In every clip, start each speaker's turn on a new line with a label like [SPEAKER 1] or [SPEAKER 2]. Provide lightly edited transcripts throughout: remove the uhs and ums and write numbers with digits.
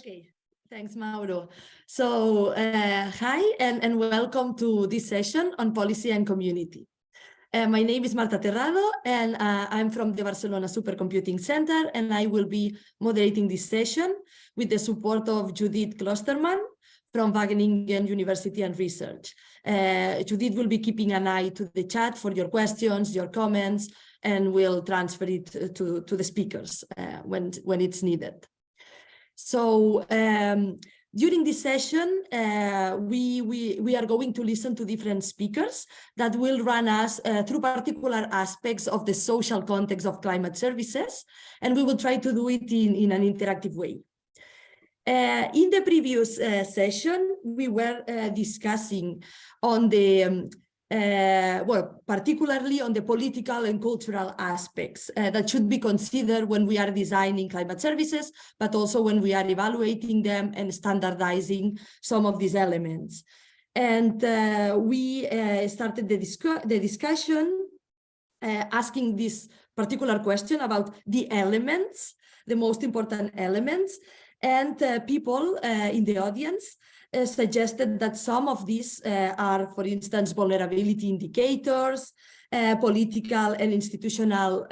[SPEAKER 1] Okay, thanks, Mauro. So hi and welcome to this session on policy and community. My name is Marta Terrado, and I'm from the Barcelona Supercomputing Center, and I will be moderating this session with the support of Judith Klosterman from Wageningen University and Research. Judith will be keeping an eye to the chat for your questions, your comments, and will transfer it to the speakers when it's needed. So during this session, we are going to listen to different speakers that will run us through particular aspects of the social context of climate services, and we will try to do it in an interactive way. In the previous session, we were discussing on the particularly on the political and cultural aspects that should be considered when we are designing climate services, but also when we are evaluating them and standardizing some of these elements. And we started the discussion asking this particular question about the elements, the most important elements, and people in the audience suggested that some of these are, for instance, vulnerability indicators, political and institutional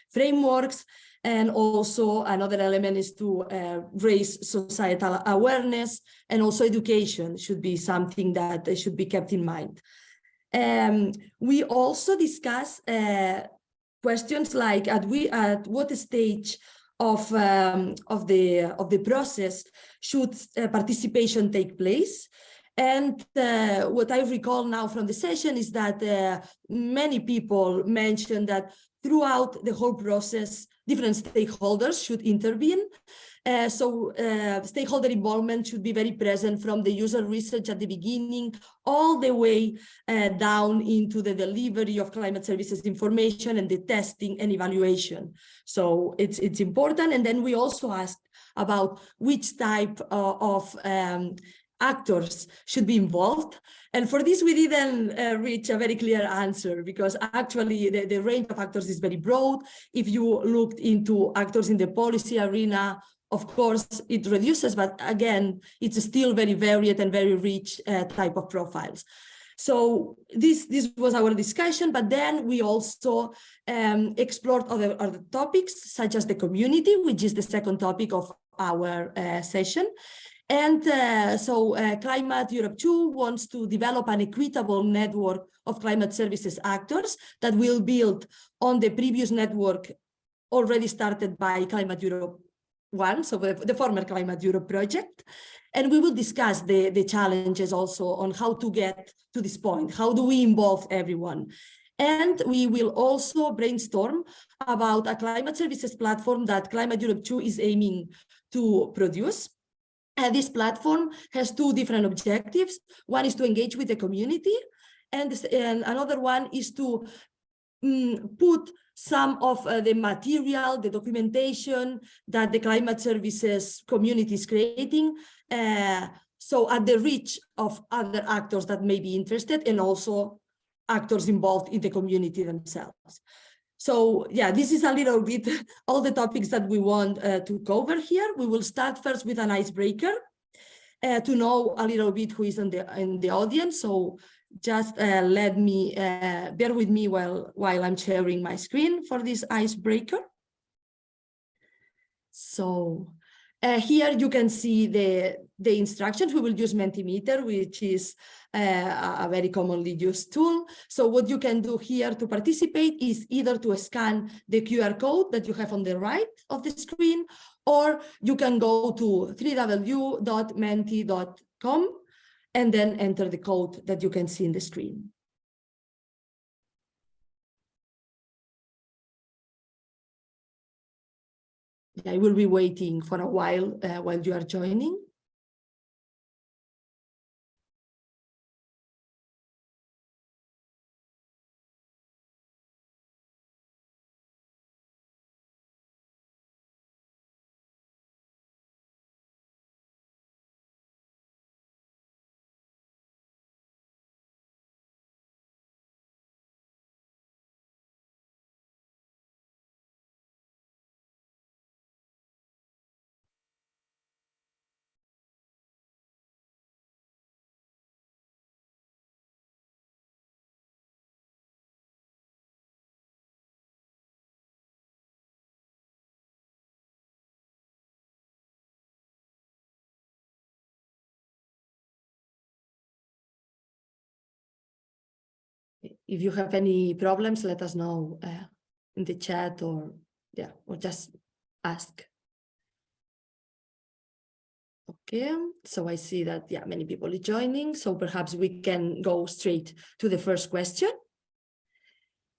[SPEAKER 1] frameworks, and also another element is to raise societal awareness, and also education should be something that should be kept in mind. We also discuss questions like at what stage of the process should participation take place. And what I recall now from the session is that many people mentioned that throughout the whole process, different stakeholders should intervene. So stakeholder involvement should be very present from the user research at the beginning, all the way down into the delivery of climate services information and the testing and evaluation. So it's important. And then we also asked about which type of actors should be involved. And for this, we didn't reach a very clear answer, because actually the range of actors is very broad. If you looked into actors in the policy arena, of course, it reduces, but again, it's still very varied and very rich type of profiles. So this was our discussion, but then we also explored other topics, such as the community, which is the second topic of our session. And so Climateurope2 wants to develop an equitable network of climate services actors that will build on the previous network already started by Climateurope1, so the former Climate Europe project. And we will discuss the challenges also on how to get to this point. How do we involve everyone? And we will also brainstorm about a climate services platform that Climateurope2 is aiming to produce. This platform has two different objectives. One is to engage with the community, and another one is to put some of the material, the documentation that the climate services community is creating, so at the reach of other actors that may be interested, and also actors involved in the community themselves. So yeah, this is a little bit all the topics that we want to cover here. We will start first with an icebreaker to know a little bit who is in the audience. So just let me bear with me while I'm sharing my screen for this icebreaker. So here you can see the instructions. We will use Mentimeter, which is a very commonly used tool. So what you can do here to participate is either to scan the QR code that you have on the right of the screen, or you can go to www.menti.com and then enter the code that you can see in the screen. I will be waiting for a while you are joining. if you have any problems, let us know in the chat or just ask. Okay, so I see that many people are joining, so perhaps we can go straight to the first question,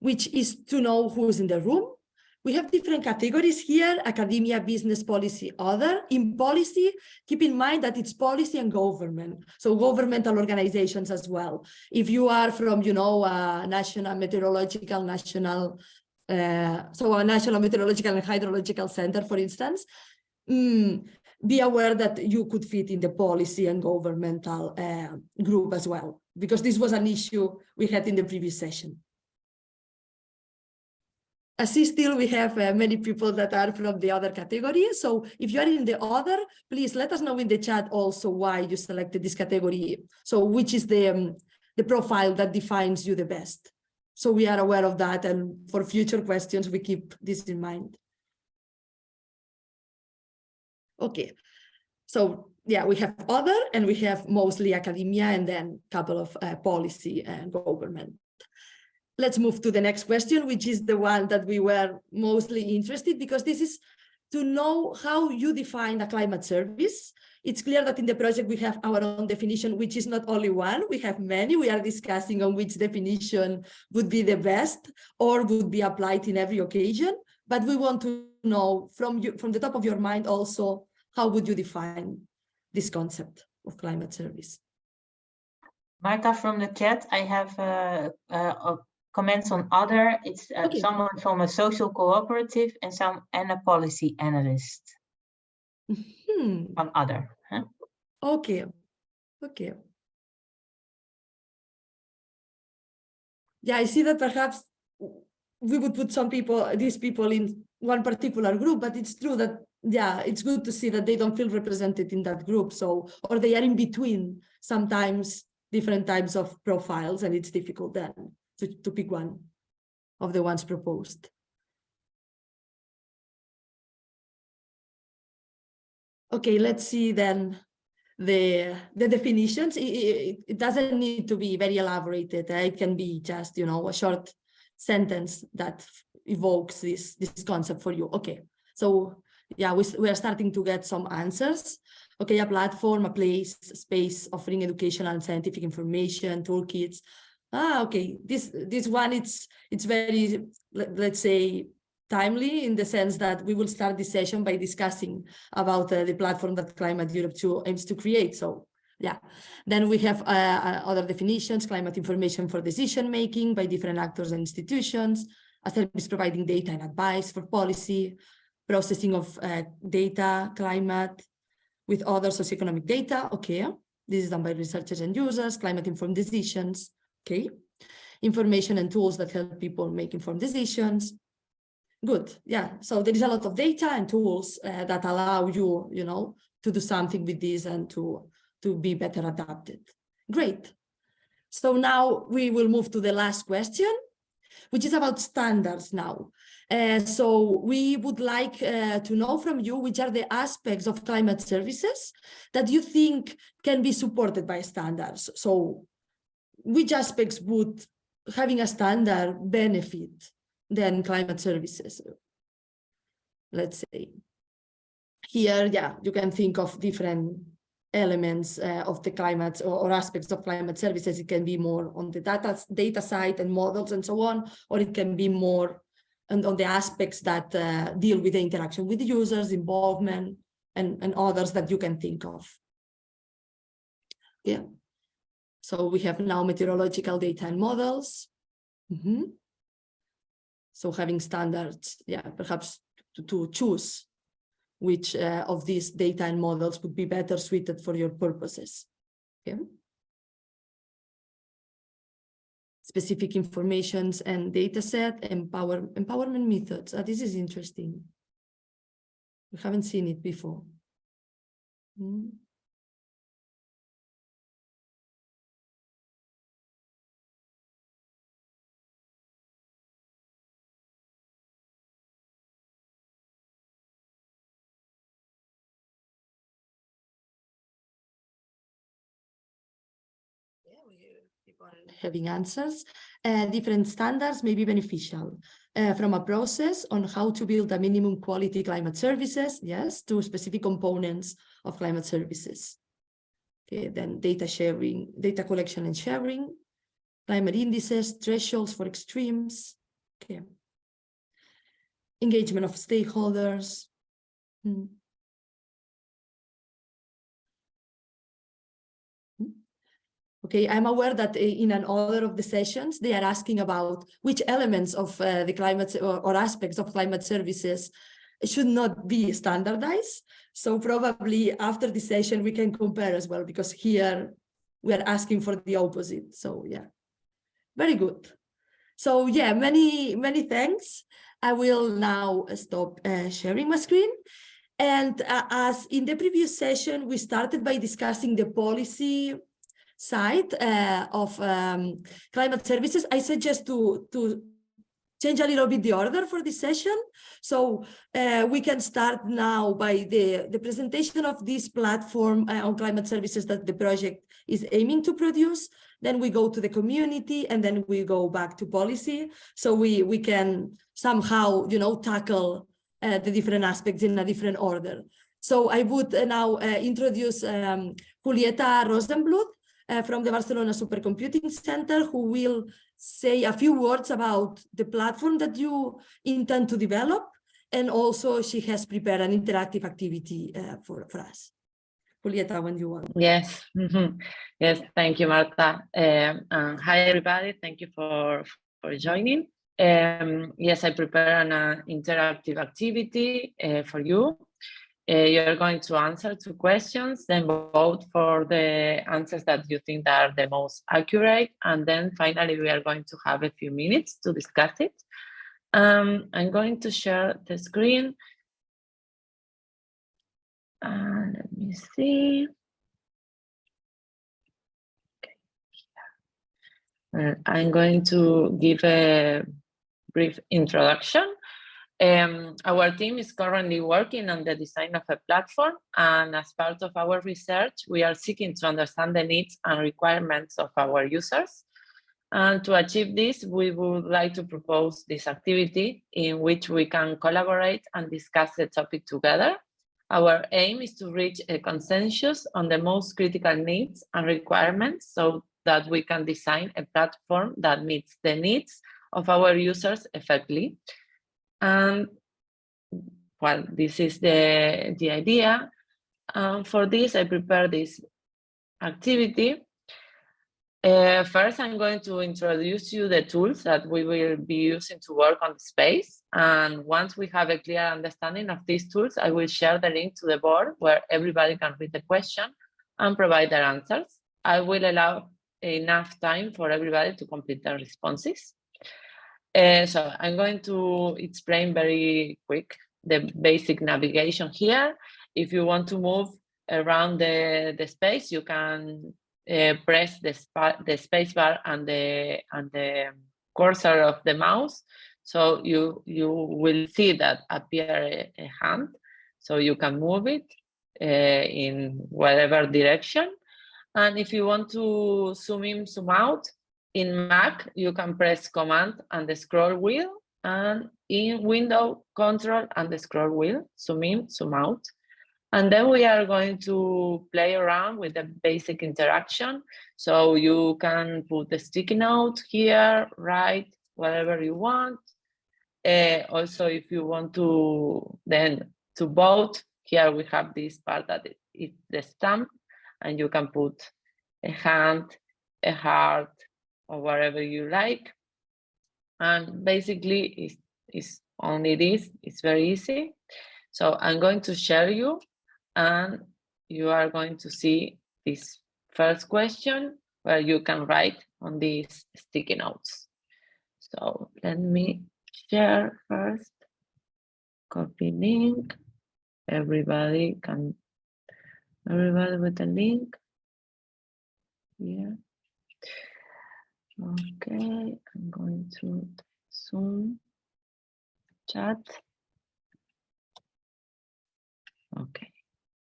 [SPEAKER 1] which is to know who's in the room. We have different categories here: academia, business, policy, other. In policy, keep in mind that it's policy and government, so governmental organizations as well. If you are from, national meteorological, so a national meteorological and hydrological center, for instance, be aware that you could fit in the policy and governmental group as well, because this was an issue we had in the previous session. I see still we have many people that are from the other category. So if you are in the other, please let us know in the chat also why you selected this category. So which is the profile that defines you the best. So we are aware of that, and for future questions, we keep this in mind. Okay, so we have other, and we have mostly academia, and then a couple of policy and government. Let's move to the next question, which is the one that we were mostly interested, because this is to know how you define a climate service. It's clear that in the project we have our own definition, which is not only one, we have many. We are discussing on which definition would be the best or would be applied in every occasion. But we want to know from the top of your mind also, how would you define this concept of climate service?
[SPEAKER 2] Marta, from the chat, I have comments on other. It's okay. Someone from a social cooperative and a policy analyst. On other. Huh?
[SPEAKER 1] Okay. Yeah, I see that perhaps we would put these people in one particular group, but it's true that, it's good to see that they don't feel represented in that group. So, or they are in between sometimes different types of profiles, and it's difficult then to pick one of the ones proposed. Okay, let's see then the definitions. It doesn't need to be very elaborated. It can be just, a short sentence that evokes this concept for you. Okay, so we are starting to get some answers. Okay, a platform, a place, a space offering educational and scientific information, toolkits. Okay, this one, it's very, let's say, timely, in the sense that we will start this session by discussing about the platform that Climateurope2 aims to create. So then we have other definitions: climate information for decision making by different actors and institutions, a service providing data and advice for policy, processing of data, climate with other socioeconomic data. Okay, this is done by researchers and users. Climate informed decisions. Okay, information and tools that help people make informed decisions. Good. So there is a lot of data and tools that allow you, to do something with this and to be better adapted. Great. So now we will move to the last question, which is about standards now. So we would like to know from you which are the aspects of climate services that you think can be supported by standards. So which aspects would having a standard benefit than climate services? Let's say here, you can think of different elements of the climate or aspects of climate services. It can be more on the data side and models and so on, or it can be more on the aspects that deal with the interaction with the users, involvement, and others that you can think of. So we have now meteorological data and models. So having standards, perhaps to choose which of these data and models would be better suited for your purposes. Specific informations and data set, empowerment methods. This is interesting. We haven't seen it before. keep on having answers. Different standards may be beneficial, from a process on how to build a minimum quality climate services, yes, to specific components of climate services. Okay, then data sharing, data collection and sharing, climate indices, thresholds for extremes. Okay. Engagement of stakeholders. Okay, I'm aware that in another of the sessions, they are asking about which elements of the climate or aspects of climate services should not be standardized. So probably after the session, we can compare as well, because here we are asking for the opposite. So yeah, very good. So yeah, many thanks. I will now stop sharing my screen. And as in the previous session, we started by discussing the policy side of climate services. I suggest to change a little bit the order for this session. So we can start now by the presentation of this platform on climate services that the project is aiming to produce. Then we go to the community, and then we go back to policy. So we can somehow, tackle the different aspects in a different order. So I would now introduce Julieta Rosenbluth from the Barcelona Supercomputing Center, who will say a few words about the platform that you intend to develop. And also she has prepared an interactive activity for us. Julieta, when you want.
[SPEAKER 3] Yes, yes, thank you, Marta. Hi, everybody. Thank you for joining. Yes, I prepared an interactive activity for you. You're going to answer 2 questions, then vote for the answers that you think are the most accurate. And then finally, we are going to have a few minutes to discuss it. I'm going to share the screen. Let me see. I'm going to give a brief introduction. Our team is currently working on the design of a platform, and as part of our research, we are seeking to understand the needs and requirements of our users. And to achieve this, we would like to propose this activity in which we can collaborate and discuss the topic together. Our aim is to reach a consensus on the most critical needs and requirements so that we can design a platform that meets the needs of our users effectively. And well, this is the idea. For this, I prepared this activity. First, I'm going to introduce you the tools that we will be using to work on the space. And once we have a clear understanding of these tools, I will share the link to the board where everybody can read the question and provide their answers. I will allow enough time for everybody to complete their responses. So I'm going to explain very quick the basic navigation here. If you want to move around the space, you can press the space bar and the cursor of the mouse. So you will see that appear a hand. So you can move it in whatever direction. And if you want to zoom in, zoom out, in Mac, you can press Command and the scroll wheel, and in Windows, Control and the scroll wheel, zoom in, zoom out. And then we are going to play around with the basic interaction. So you can put the sticky note here, write whatever you want. Also, if you want to vote, here we have this part that is the stamp, and you can put a hand, a heart, or whatever you like. And basically, it's only this. It's very easy. So I'm going to share you, and you are going to see this first question where you can write on these sticky notes. So let me share first. Copy link. Everybody with the link. Yeah. Okay, I'm going to Zoom chat. Okay,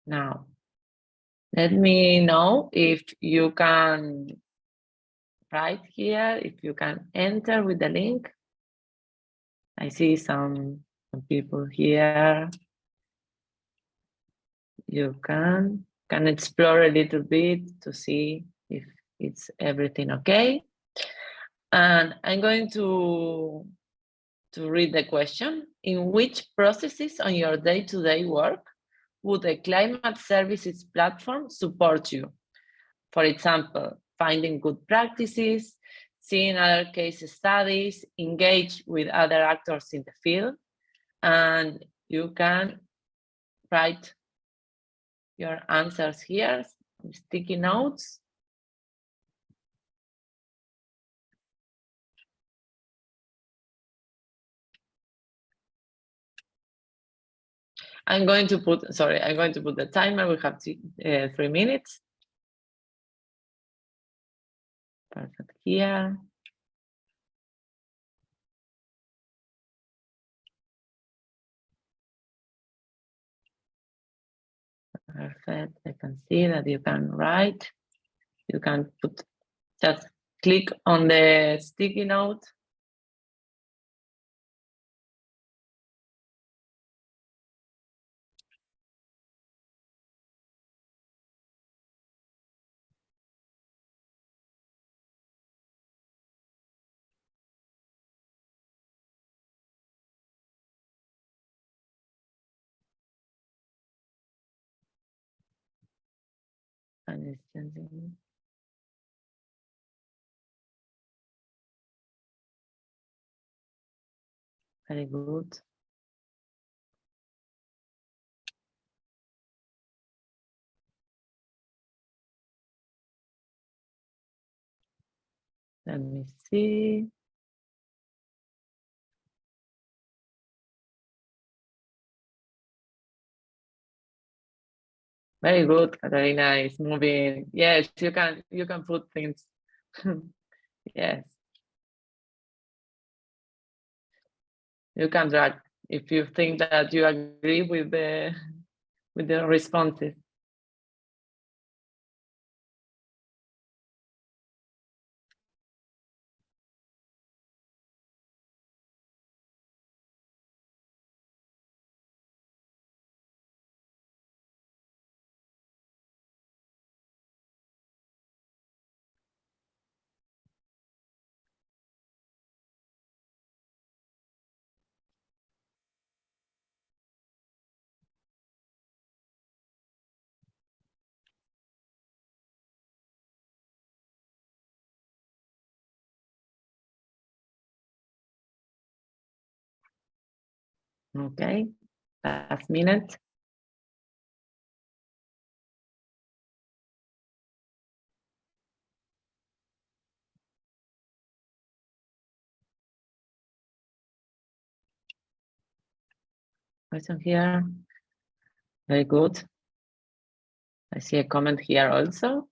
[SPEAKER 3] now let me know if you can right here, if you can enter with the link. I see some people here. You can explore a little bit to see if it's everything okay. And I'm going to read the question. In which processes on your day-to-day work would a climate services platform support you? For example, finding good practices, seeing other case studies, engage with other actors in the field, and you can write your answers here, sticky notes. I'm going to put the timer. We have 3 minutes. Perfect here. Perfect. I can see that you can write. You can just click on the sticky note. And it's changing. Very good. Let me see. Very good, Katarina is moving. Yes, you can put things. Yes. You can drag if you think that you agree with the responses. Okay, last minute. Question here. Very good. I see a comment here also.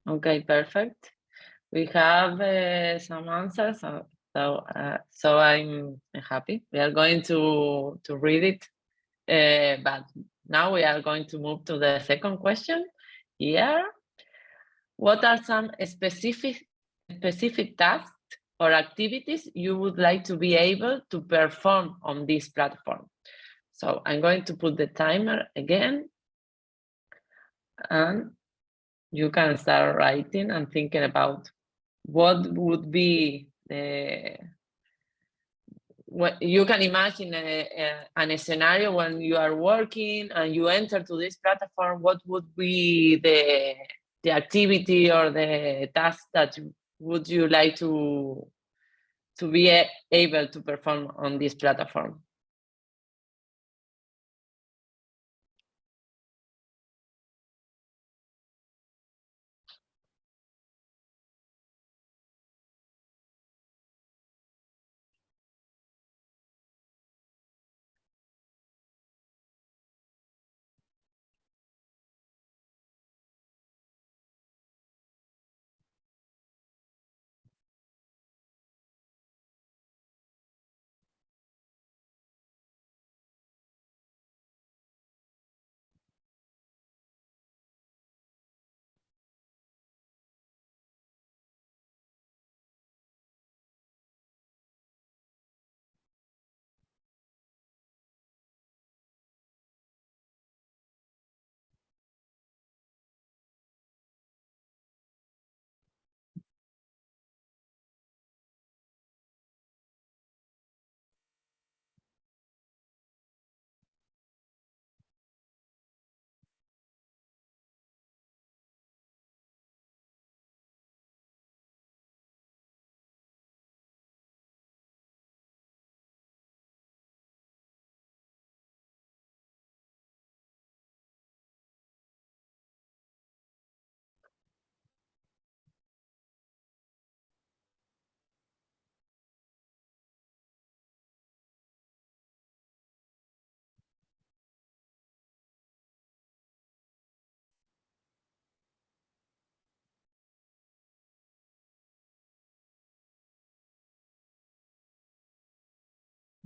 [SPEAKER 3] Okay, perfect. We have some answers, so I'm happy. We are going to read it, but now we are going to move to the second question here. What are some specific tasks or activities you would like to be able to perform on this platform? So I'm going to put the timer again, and you can start writing and thinking about what would be what you can imagine a scenario when you are working and you enter to this platform. What would be the activity or the task that would you like to be able to perform on this platform?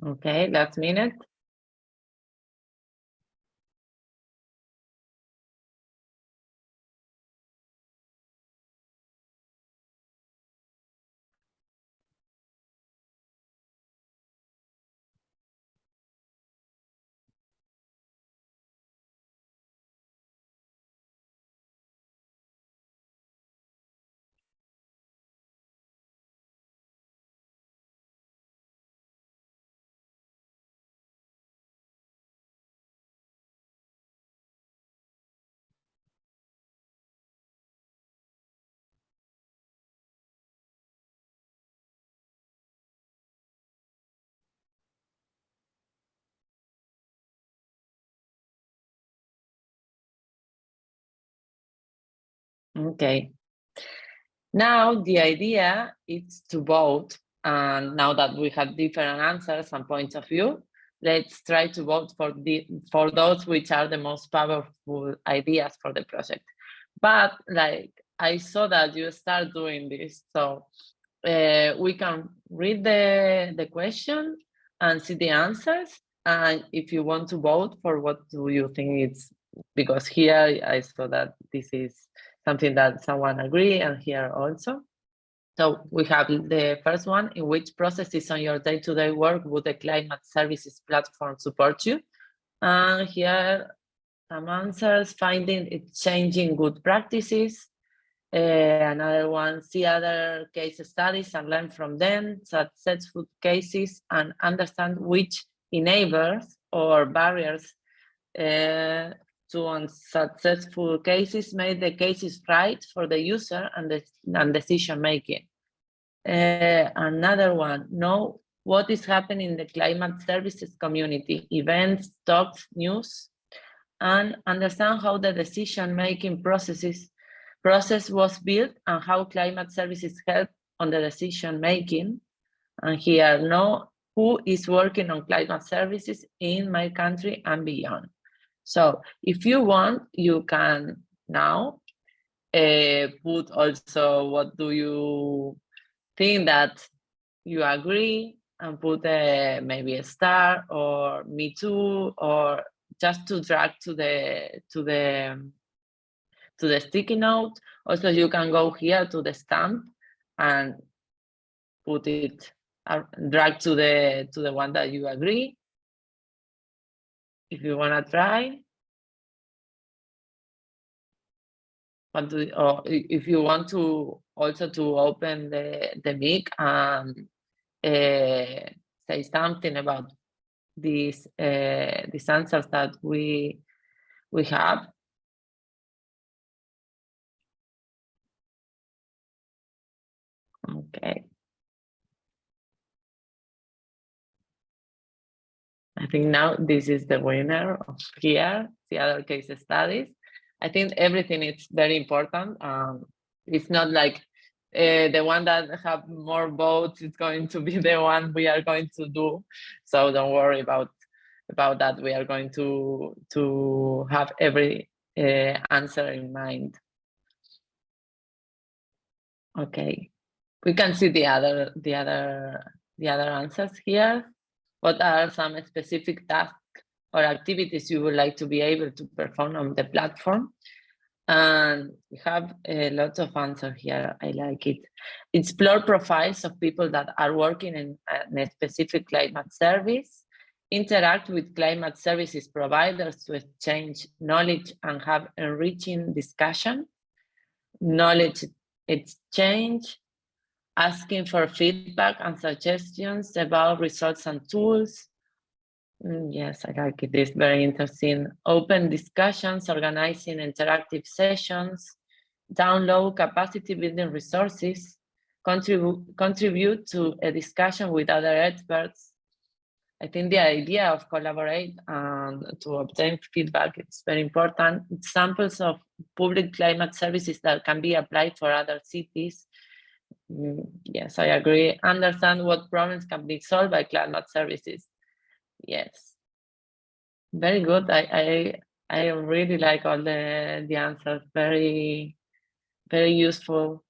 [SPEAKER 3] Okay, last minute. Okay. Now the idea is to vote, and now that we have different answers and points of view, let's try to vote for those which are the most powerful ideas for the project. But like I saw that you start doing this, so we can read the question and see the answers. And if you want to vote for what do you think it's, because here I saw that this is something that someone agree, and here also. So we have the first one: in which processes on your day-to-day work would the climate services platform support you? And here some answers: finding it's changing good practices. Another one: see other case studies and learn from them, successful cases, and understand which enablers or barriers to unsuccessful cases made the cases right for the user and decision making. Another one: know what is happening in the climate services community, events, talks, news, and understand how the decision-making process was built and how climate services help on the decision-making. And here, know who is working on climate services in my country and beyond. So if you want, you can now put also what do you think that you agree, and put maybe a star or me too, or just to drag to the sticky note. Also, you can go here to the stamp and put it, drag to the one that you agree. If you want to try, or if you want to also to open the mic and say something about these answers that we have. Okay. I think now this is the winner of here, the other case studies. I think everything is very important. It's not like the one that have more votes is going to be the one we are going to do. So don't worry about that. We are going to have every answer in mind. Okay, we can see the other answers here. What are some specific tasks or activities you would like to be able to perform on the platform? And we have a lot of answers here. I like it. Explore profiles of people that are working in a specific climate service. Interact with climate services providers to exchange knowledge and have enriching discussion. Knowledge exchange. Asking for feedback and suggestions about results and tools. Yes, I like it. It's very interesting. Open discussions, organizing interactive sessions, download capacity building resources, contribute to a discussion with other experts. I think the idea of collaborate and to obtain feedback is very important. Examples of public climate services that can be applied for other cities. Yes, I agree. Understand what problems can be solved by climate services. Yes, very good. I really like all the answers. Very, very useful.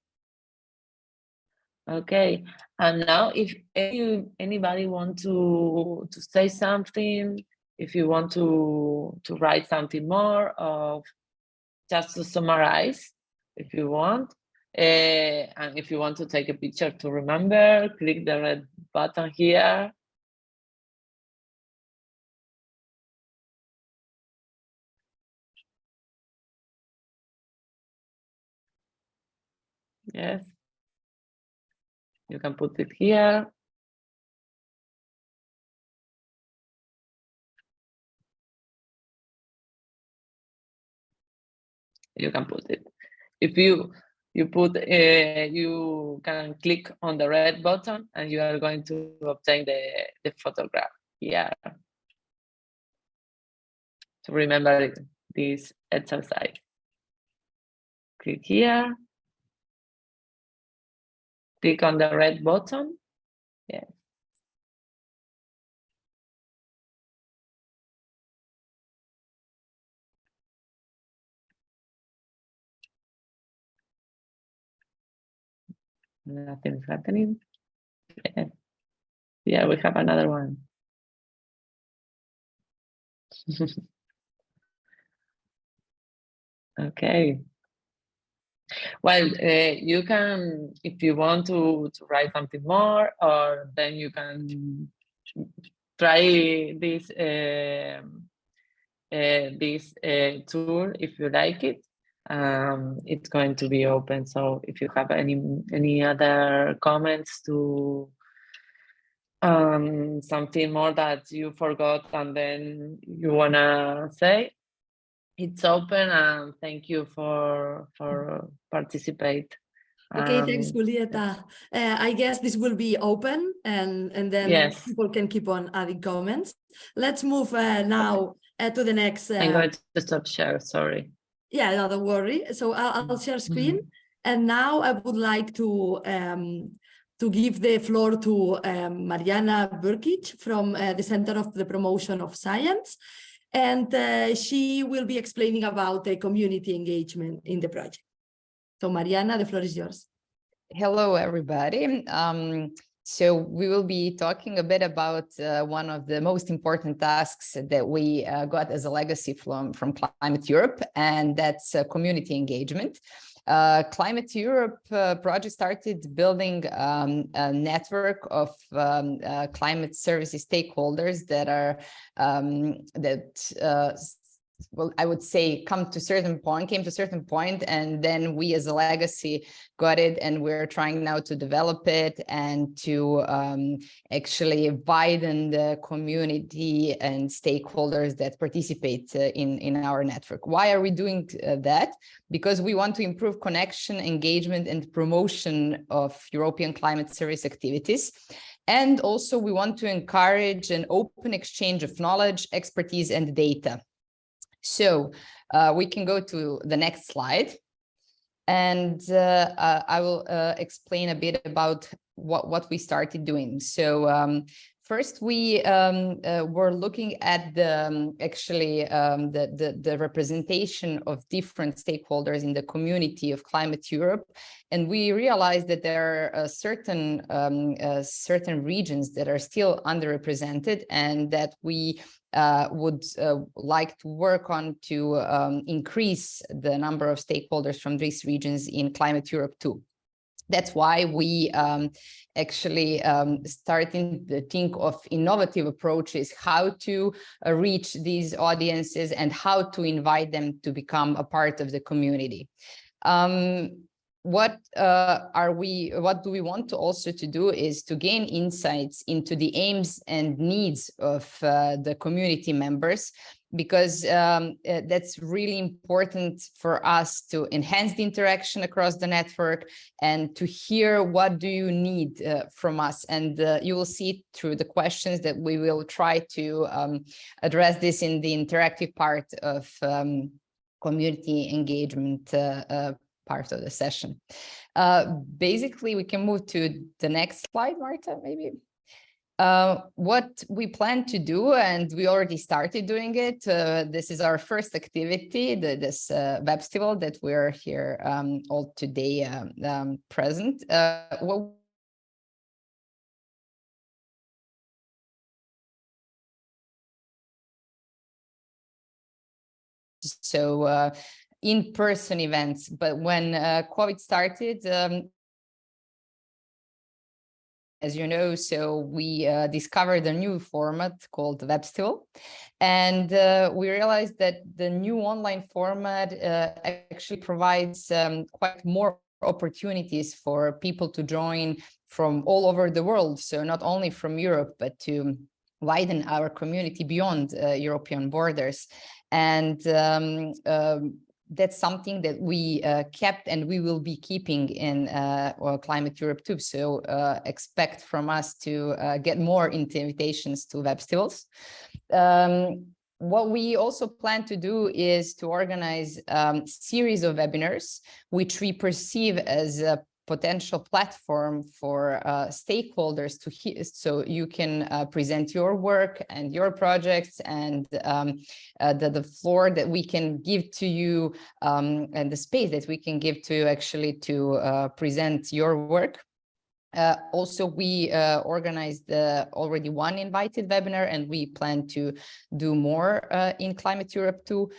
[SPEAKER 3] Okay, and now if anybody want to say something, if you want to write something more, or just to summarize, if you want, and if you want to take a picture to remember, click the red button here. Yes, you can put it here. You can put it. If you put, you can click on the red button and you are going to obtain the photograph here. To remember this exercise. Click here. Click on the red button. Yes. Nothing's happening. Yes. Yeah, we have another one. Okay. Well, you can, if you want to write something more, or then you can try this tool if you like it. It's going to be open. So if you have any other comments to something more that you forgot and then you wanna say, it's open, and thank you for participate.
[SPEAKER 1] Okay, thanks, Julieta. I guess this will be open, and then
[SPEAKER 3] yes,
[SPEAKER 1] people can keep on adding comments. Let's move now to the next.
[SPEAKER 3] I'm going to stop share. Sorry.
[SPEAKER 1] Yeah, no, don't worry. So I'll share screen, and now I would like to give the floor to Mariana Burkic from the Center of the Promotion of Science, and she will be explaining about the community engagement in the project. So Mariana, the floor is yours.
[SPEAKER 4] Hello, everybody. So we will be talking a bit about one of the most important tasks that we got as a legacy from Climate Europe, and that's community engagement. Climate Europe project started building a network of climate services stakeholders that are well, I would say came to a certain point, and then we as a legacy got it, and we're trying now to develop it and to actually widen the community and stakeholders that participate in our network. Why are we doing that? Because we want to improve connection, engagement, and promotion of European climate service activities. And also we want to encourage an open exchange of knowledge, expertise, and data. So we can go to the next slide, and I will explain a bit about what we started doing. So first, we were looking at the the representation of different stakeholders in the community of Climate Europe, and we realized that there are certain regions that are still underrepresented, and that we would like to work on to increase the number of stakeholders from these regions in Climateurope2. That's why we starting to think of innovative approaches, how to reach these audiences and how to invite them to become a part of the community. What do we want to also to do is to gain insights into the aims and needs of the community members, because that's really important for us to enhance the interaction across the network and to hear what do you need from us. And you will see through the questions that we will try to address this in the interactive part of community engagement part of the session. Basically, we can move to the next slide, Marta, maybe. What we plan to do, and we already started doing it, this is our first activity, this Webstival that we're here all today present. What So in-person events. But when COVID started, as you know, so we discovered a new format called Webstival. And we realized that the new online format actually provides quite more opportunities for people to join from all over the world. So not only from Europe, but to widen our community beyond European borders. And that's something that we kept and we will be keeping in Climateurope2. So expect from us to get more invitations to Webstivals. What we also plan to do is to organize series of webinars, which we perceive as a potential platform for stakeholders to hear, so you can present your work and your projects, and the floor that we can give to you and the space that we can give to you actually to present your work. Also, we organized already one invited webinar, and we plan to do more in Climateurope2.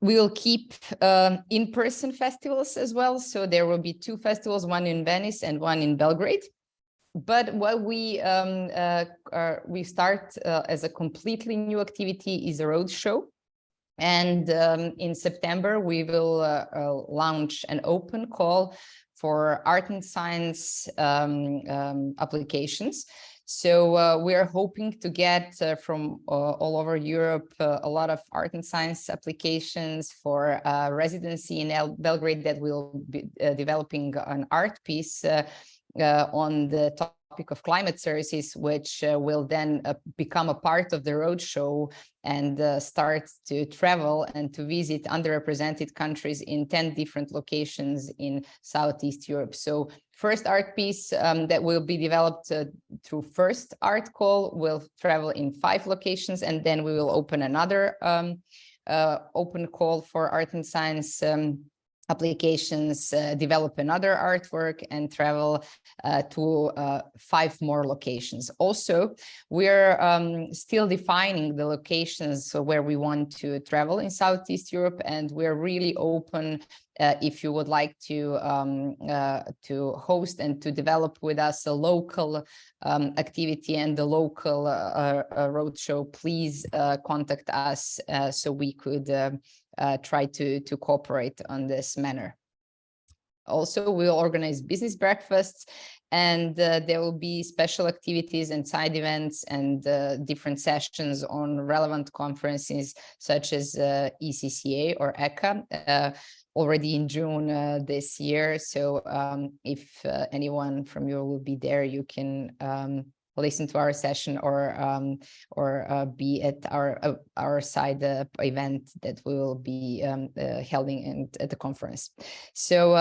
[SPEAKER 4] We will keep in-person festivals as well. So there will be 2 festivals, one in Venice and one in Belgrade. But what we start as a completely new activity is a roadshow. And in September, we will launch an open call for art and science applications. So we are hoping to get from all over Europe a lot of art and science applications for residency in Belgrade that will be developing an art piece on the topic of climate services, which will then become a part of the roadshow and start to travel and to visit underrepresented countries in 10 different locations in Southeast Europe. So first art piece that will be developed through first art call will travel in 5 locations, and then we will open another open call for art and science applications, develop another artwork, and travel to 5 more locations. Also, we're still defining the locations where we want to travel in Southeast Europe, and we're really open if you would like to host and to develop with us a local activity and the local roadshow. Please contact us so we could try to cooperate on this manner. Also, we'll organize business breakfasts, and there will be special activities and side events and different sessions on relevant conferences such as ECCA or ECA already in June this year. So if anyone from you will be there, you can listen to our session or be at our side event that we will be holding at the conference. So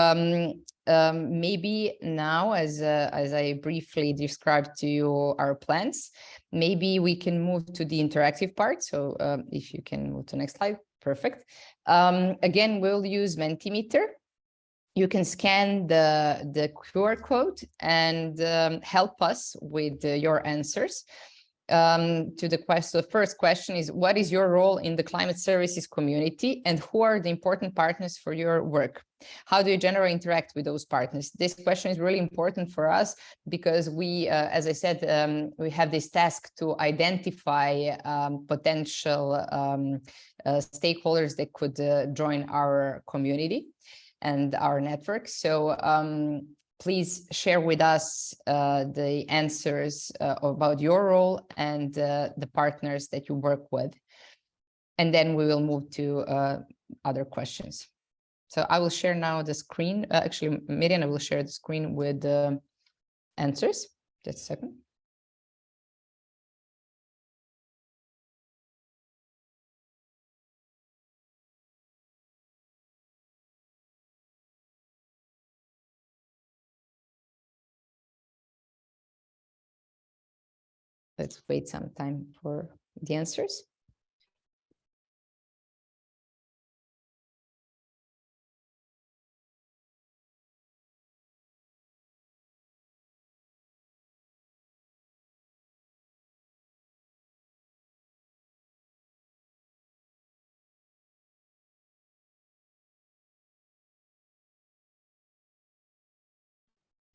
[SPEAKER 4] maybe now, as I briefly described to you our plans, maybe we can move to the interactive part. So if you can move to the next slide, perfect. Again, we'll use Mentimeter. You can scan the QR code and help us with your answers to the question. The first question is, what is your role in the climate services community, and who are the important partners for your work? How do you generally interact with those partners? This question is really important for us because we, as I said, we have this task to identify potential stakeholders that could join our community and our network. So please share with us the answers about your role and the partners that you work with. And then we will move to other questions. So I will share now the screen. Actually, Miriam, I will share the screen with the answers. Just a second. Let's wait some time for the answers.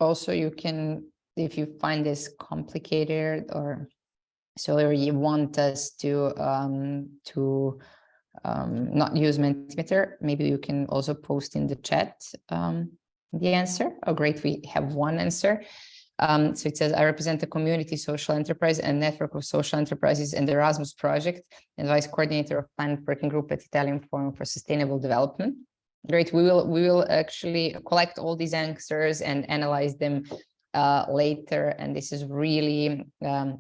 [SPEAKER 4] Also, you can, if you find this complicated or so, or you want us to not use Mentimeter, maybe you can also post in the chat the answer. Oh, great, we have one answer. So it says, I represent a community social enterprise and network of social enterprises in the Erasmus project and vice coordinator of Planet Working Group at Italian Forum for Sustainable Development. Great, we will actually collect all these answers and analyze them later. And this is really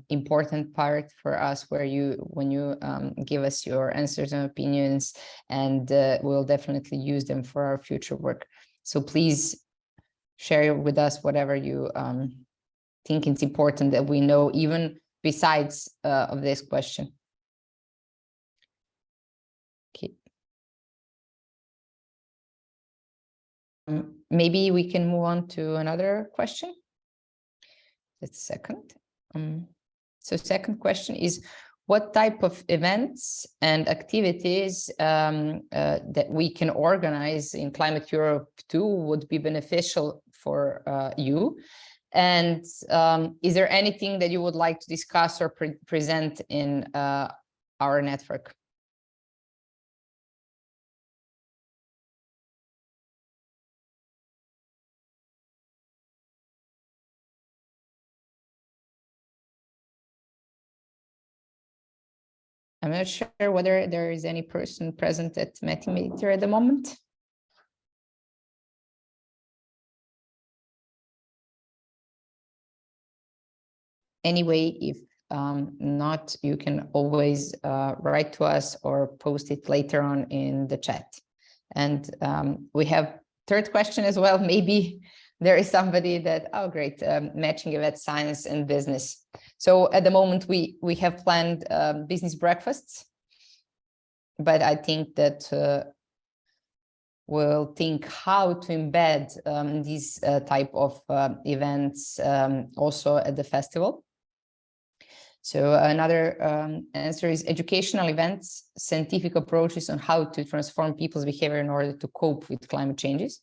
[SPEAKER 4] important part for us when you give us your answers and opinions, and we'll definitely use them for our future work. So please share with us whatever you think it's important that we know, even besides of this question. Okay. Maybe we can move on to another question. That's second. So second question is, what type of events and activities that we can organize in Climateurope2 would be beneficial for you? And is there anything that you would like to discuss or present in our network? I'm not sure whether there is any person present at Mentimeter at the moment. Anyway, if not, you can always write to us or post it later on in the chat. And we have third question as well. Maybe there is somebody that, oh, great, matching event science and business. So at the moment, we have planned business breakfasts, but I think that we'll think how to embed these type of events also at the festival. So another answer is educational events, scientific approaches on how to transform people's behavior in order to cope with climate changes.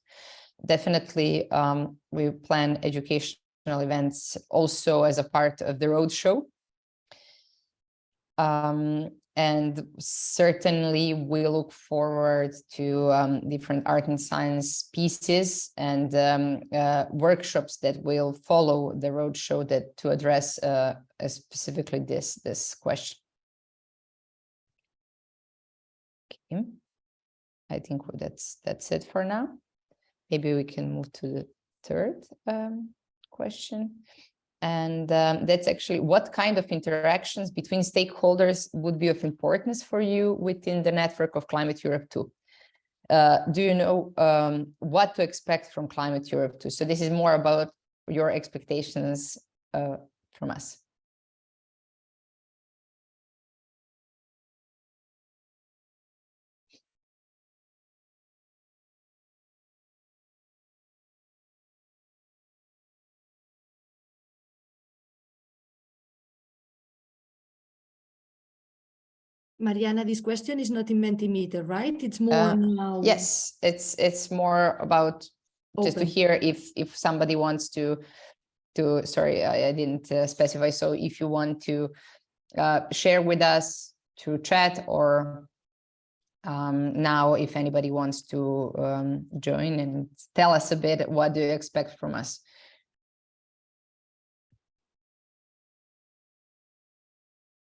[SPEAKER 4] Definitely, we plan educational events also as a part of the roadshow. And certainly we look forward to different art and science pieces and workshops that will follow the roadshow that to address specifically this question. Okay. I think that's it for now. Maybe we can move to the third question. And that's actually, what kind of interactions between stakeholders would be of importance for you within the network of Climateurope2? Do you know what to expect from Climateurope2? So this is more about your expectations from us.
[SPEAKER 1] Mariana, this question is not in Mentimeter, right? It's more now.
[SPEAKER 4] Yes, it's more about just to hear if somebody wants to sorry, I didn't specify. So if you want to share with us through chat, or now if anybody wants to join and tell us a bit, what do you expect from us?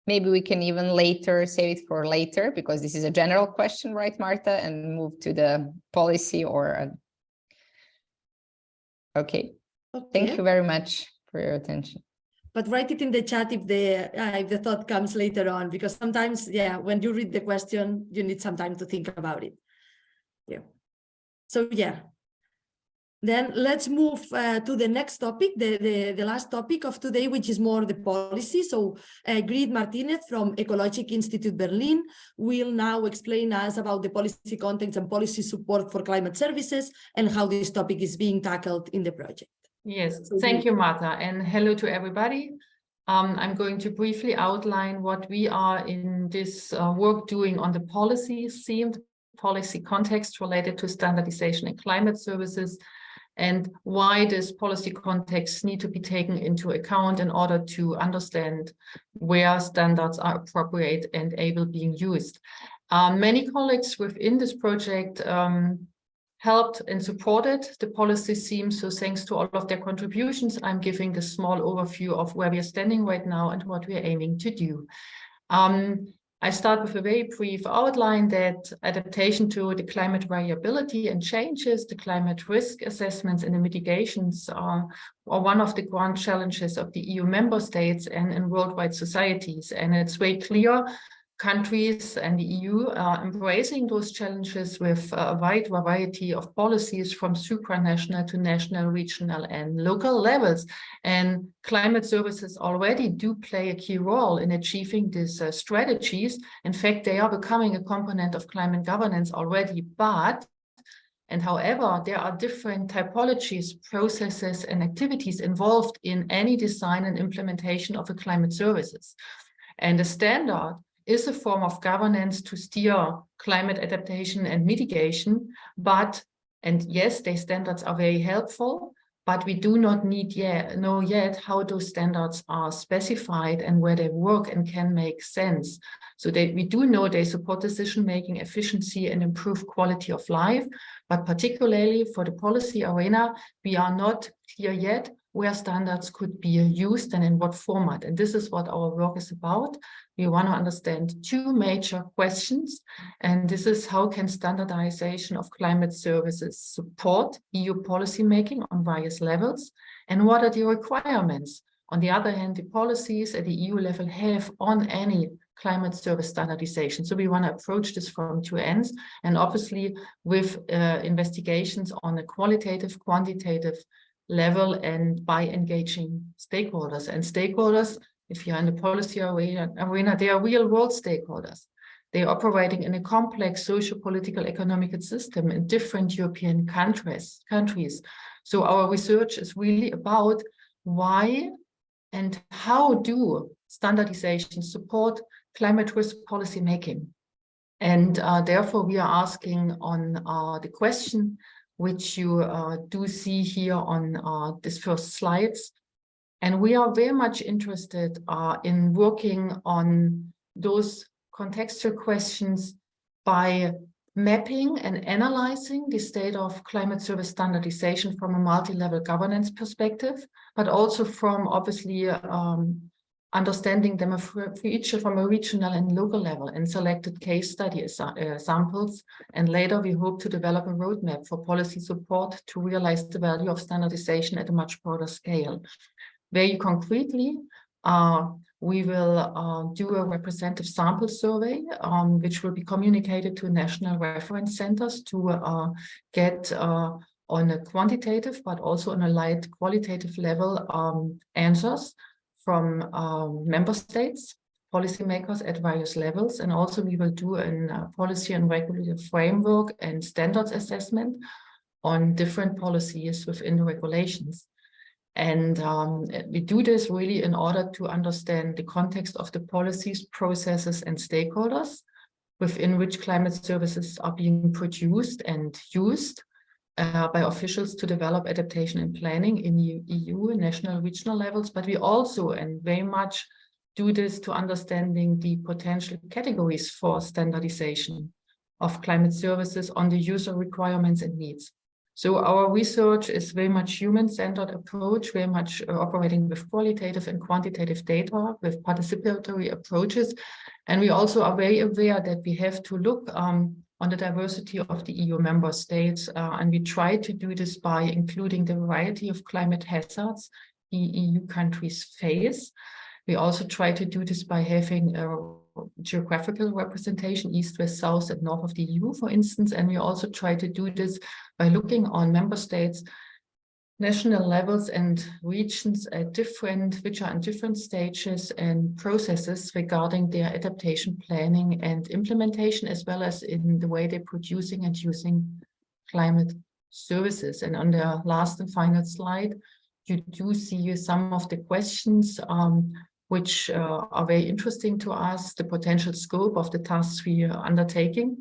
[SPEAKER 4] Maybe we can even later save it for later, because this is a general question, right, Marta, and move to the policy or. Okay. Thank you very much for your attention.
[SPEAKER 1] But write it in the chat if the thought comes later on, because sometimes, yeah, when you read the question, you need some time to think about it. Yeah. So yeah. Then let's move to the next topic, the last topic of today, which is more the policy. So Grid Martinez from Ecologic Institute Berlin will now explain us about the policy context and policy support for climate services and how this topic is being tackled in the project.
[SPEAKER 5] Yes, thank you, Marta, and hello to everybody. I'm going to briefly outline what we are in this work doing on the policy theme, policy context related to standardization and climate services. and why this policy contexts need to be taken into account in order to understand where standards are appropriate and able being used. Many colleagues within this project helped and supported the policy theme. So thanks to all of their contributions, I'm giving the small overview of where we are standing right now and what we are aiming to do. I start with a very brief outline that adaptation to the climate variability and changes, the climate risk assessments and the mitigations are one of the grand challenges of the EU member states and in worldwide societies. And it's very clear countries and the EU are embracing those challenges with a wide variety of policies from supranational to national, regional and local levels. And climate services already do play a key role in achieving these strategies. In fact, they are becoming a component of climate governance already, however, there are different typologies, processes and activities involved in any design and implementation of a climate services. And the standard is a form of governance to steer climate adaptation and mitigation, and yes, these standards are very helpful, but we do not know yet how those standards are specified and where they work and can make sense. So we do know they support decision-making, efficiency and improve quality of life, but particularly for the policy arena, we are not clear yet where standards could be used and in what format. And this is what our work is about. We want to understand two major questions, and this is how can standardization of climate services support EU policymaking on various levels, and what are the requirements, on the other hand, the policies at the EU level have on any climate service standardization. So we want to approach this from two ends, and obviously with investigations on a qualitative, quantitative level and by engaging stakeholders. And stakeholders, if you're in the policy arena, they are real world stakeholders. They are operating in a complex socio-political economic system in different European countries. So our research is really about why and how do standardization support climate risk policy making. And therefore we are asking on the question which you do see here on this first slides. And we are very much interested in working on those contextual questions by mapping and analyzing the state of climate service standardization from a multi-level governance perspective, but also from obviously understanding them for each from a regional and local level and selected case study samples. And later we hope to develop a roadmap for policy support to realize the value of standardization at a much broader scale. Very concretely, we will do a representative sample survey, which will be communicated to national reference centers to get on a quantitative, but also on a light qualitative level answers from member states, policymakers at various levels. And also we will do a policy and regulatory framework and standards assessment on different policies within the regulations. And we do this really in order to understand the context of the policies, processes, and stakeholders within which climate services are being produced and used by officials to develop adaptation and planning in EU, national, regional levels. But we also, and very much, do this to understanding the potential categories for standardization of climate services on the user requirements and needs. So our research is very much human-centered approach, very much operating with qualitative and quantitative data, with participatory approaches. And we also are very aware that we have to look on the diversity of the EU member states. And we try to do this by including the variety of climate hazards the EU countries face. We also try to do this by having a geographical representation, east, west, south, and north of the EU, for instance. And we also try to do this by looking on member states, national levels and regions at which are in different stages and processes regarding their adaptation planning and implementation, as well as in the way they're producing and using climate services. And on the last and final slide, you do see some of the questions which are very interesting to us, the potential scope of the tasks we are undertaking.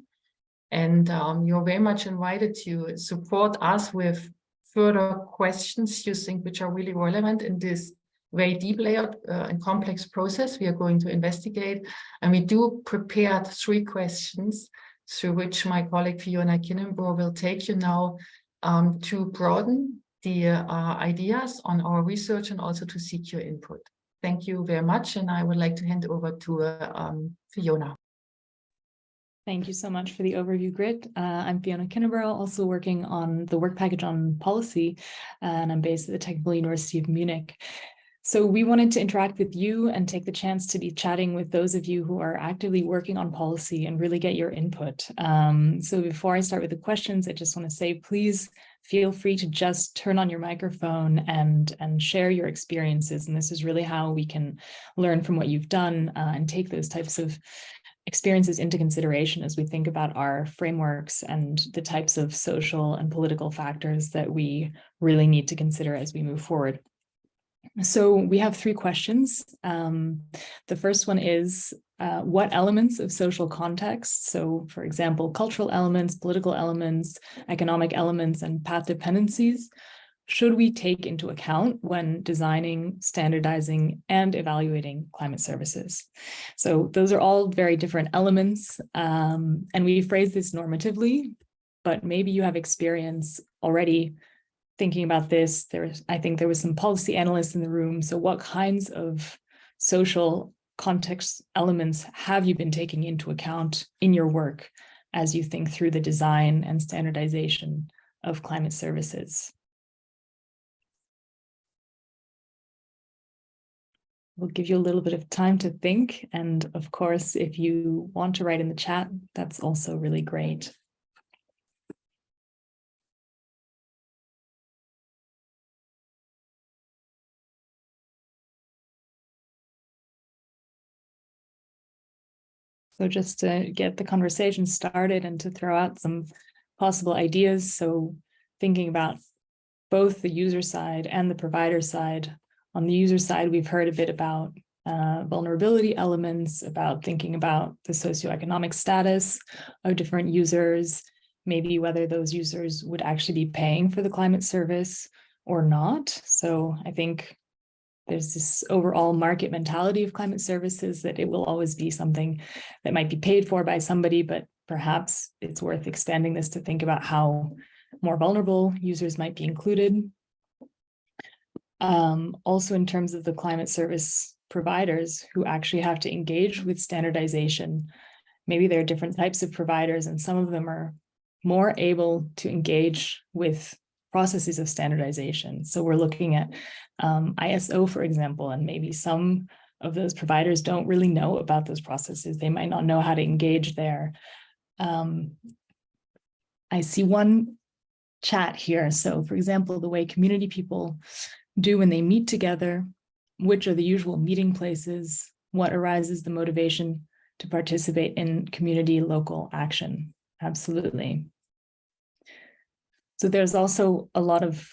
[SPEAKER 5] And you're very much invited to support us with further questions you think which are really relevant in this very deep layered and complex process we are going to investigate. And we do prepare 3 questions through which my colleague Fiona Kinnenborough will take you now to broaden the ideas on our research and also to seek your input. Thank you very much. And I would like to hand over to Fiona.
[SPEAKER 6] Thank you so much for the overview, Grit. I'm Fiona Kinnenborough, also working on the work package on policy, and I'm based at the Technical University of Munich. So we wanted to interact with you and take the chance to be chatting with those of you who are actively working on policy and really get your input. So before I start with the questions, I just want to say, please feel free to just turn on your microphone and share your experiences. And this is really how we can learn from what you've done and take those types of experiences into consideration as we think about our frameworks and the types of social and political factors that we really need to consider as we move forward. So we have 3 questions. The first one is, what elements of social context, so for example, cultural elements, political elements, economic elements, and path dependencies, should we take into account when designing, standardizing, and evaluating climate services? So those are all very different elements, and we phrase this normatively, but maybe you have experience already thinking about this. I think there was some policy analysts in the room. So what kinds of social context elements have you been taking into account in your work as you think through the design and standardization of climate services? We'll give you a little bit of time to think. And of course, if you want to write in the chat, that's also really great. So just to get the conversation started and to throw out some possible ideas. So thinking about both the user side and the provider side. On the user side, we've heard a bit about vulnerability elements, about thinking about the socioeconomic status of different users, maybe whether those users would actually be paying for the climate service or not. So I think there's this overall market mentality of climate services that it will always be something that might be paid for by somebody, but perhaps it's worth expanding this to think about how more vulnerable users might be included. Also in terms of the climate service providers who actually have to engage with standardization, maybe there are different types of providers and some of them are more able to engage with processes of standardization. So we're looking at ISO, for example, and maybe some of those providers don't really know about those processes. They might not know how to engage there. I see one chat here. So for example, the way community people do when they meet together, which are the usual meeting places, what arises the motivation to participate in community local action? Absolutely. So there's also a lot of,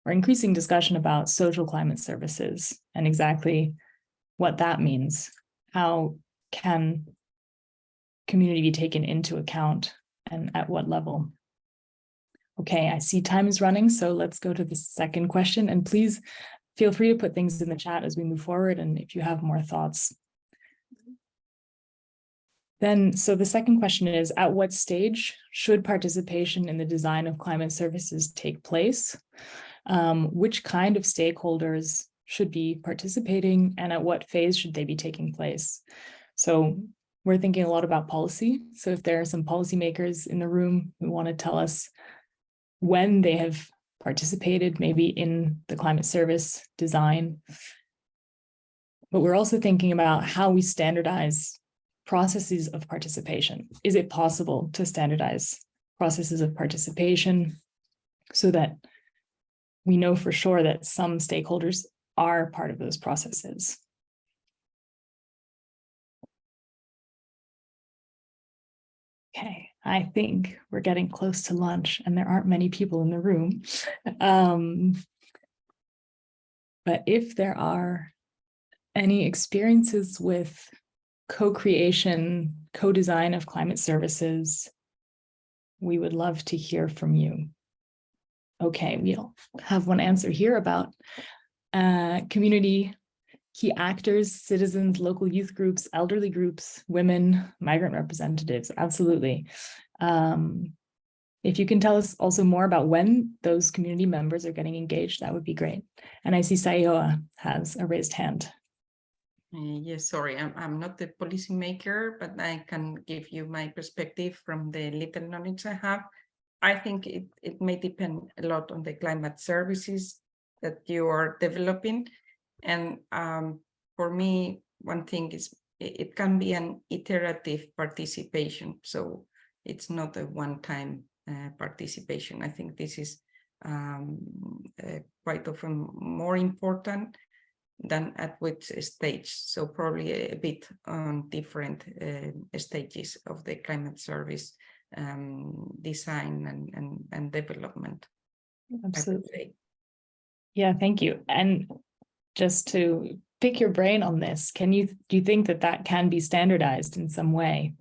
[SPEAKER 6] or increasing discussion about social climate services and exactly what that means. How can community be taken into account and at what level? Okay, I see time is running, so let's go to the second question. And please feel free to put things in the chat as we move forward and if you have more thoughts. Then, so the second question is, at what stage should participation in the design of climate services take place? Which kind of stakeholders should be participating and at what phase should they be taking place? So we're thinking a lot about policy. So if there are some policymakers in the room who want to tell us when they have participated maybe in the climate service design. But we're also thinking about how we standardize processes of participation. Is it possible to standardize processes of participation so that we know for sure that some stakeholders are part of those processes? Okay, I think we're getting close to lunch and there aren't many people in the room. But if there are any experiences with co-creation, co-design of climate services, we would love to hear from you. Okay, we'll have one answer here about community key actors, citizens, local youth groups, elderly groups, women, migrant representatives. Absolutely. If you can tell us also more about when those community members are getting engaged, that would be great. And I see Sayoa has a raised hand.
[SPEAKER 7] Yes, sorry, I'm not the policymaker, but I can give you my perspective from the little knowledge I have. I think it may depend a lot on the climate services that you are developing. And for me, one thing is it can be an iterative participation. So it's not a one-time participation. I think this is quite often more important than at which stage. So probably a bit on different stages of the climate service design and development.
[SPEAKER 6] Absolutely. Yeah, thank you. And just to pick your brain on this, do you think that that can be standardized in some way?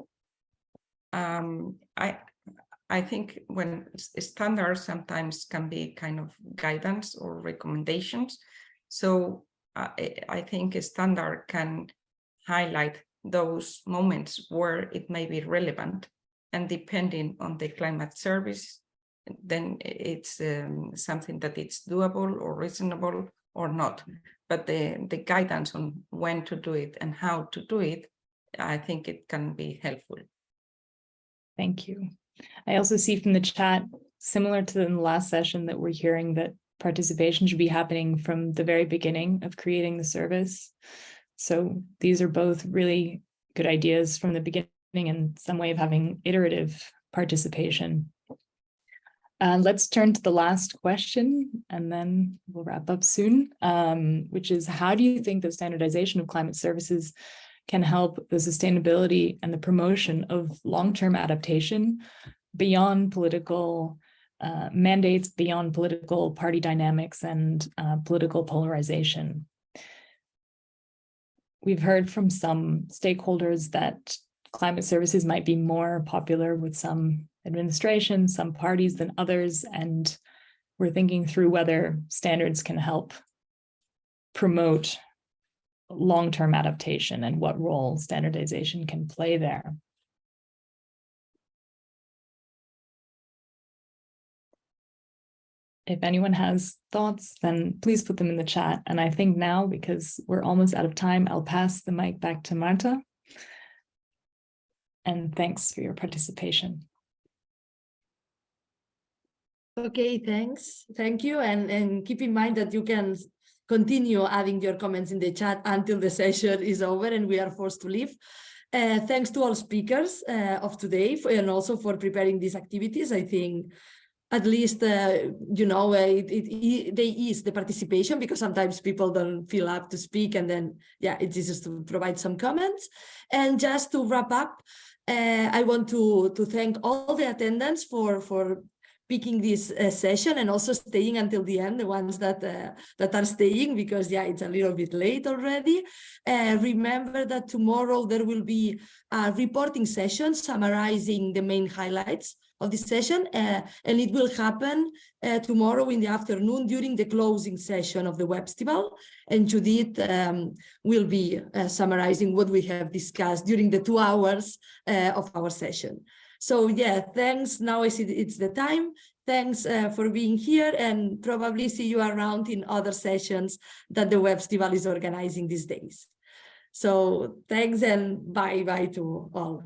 [SPEAKER 7] I think when standards sometimes can be kind of guidance or recommendations. So I think a standard can highlight those moments where it may be relevant, and depending on the climate service, then it's something that it's doable or reasonable or not. But the guidance on when to do it and how to do it, I think it can be helpful.
[SPEAKER 6] Thank you. I also see from the chat, similar to the last session, that we're hearing that participation should be happening from the very beginning of creating the service. So these are both really good ideas from the beginning and some way of having iterative participation. Let's turn to the last question and then we'll wrap up soon, which is, how do you think the standardization of climate services can help the sustainability and the promotion of long-term adaptation beyond political mandates, beyond political party dynamics and political polarization? We've heard from some stakeholders that climate services might be more popular with some administrations, some parties than others, and we're thinking through whether standards can help promote long-term adaptation and what role standardization can play there. If anyone has thoughts, then please put them in the chat. And I think now, because we're almost out of time, I'll pass the mic back to Marta. And thanks for your participation.
[SPEAKER 1] Okay, thanks. Thank you. And keep in mind that you can continue adding your comments in the chat until the session is over and we are forced to leave. Thanks to all speakers of today and also for preparing these activities. I think at least, you know, they ease the participation because sometimes people don't feel up to speak, and then, yeah, it's easier to provide some comments. And just to wrap up, I want to thank all the attendants for picking this session and also staying until the end, the ones that are staying, because, yeah, it's a little bit late already. Remember that tomorrow there will be a reporting session summarizing the main highlights of this session, and it will happen tomorrow in the afternoon during the closing session of the Webstival, and Judith will be summarizing what we have discussed during the 2 hours of our session. So yeah, thanks. Now I see it's the time. Thanks for being here, and probably see you around in other sessions that the Webstival is organizing these days. So thanks and bye-bye to all.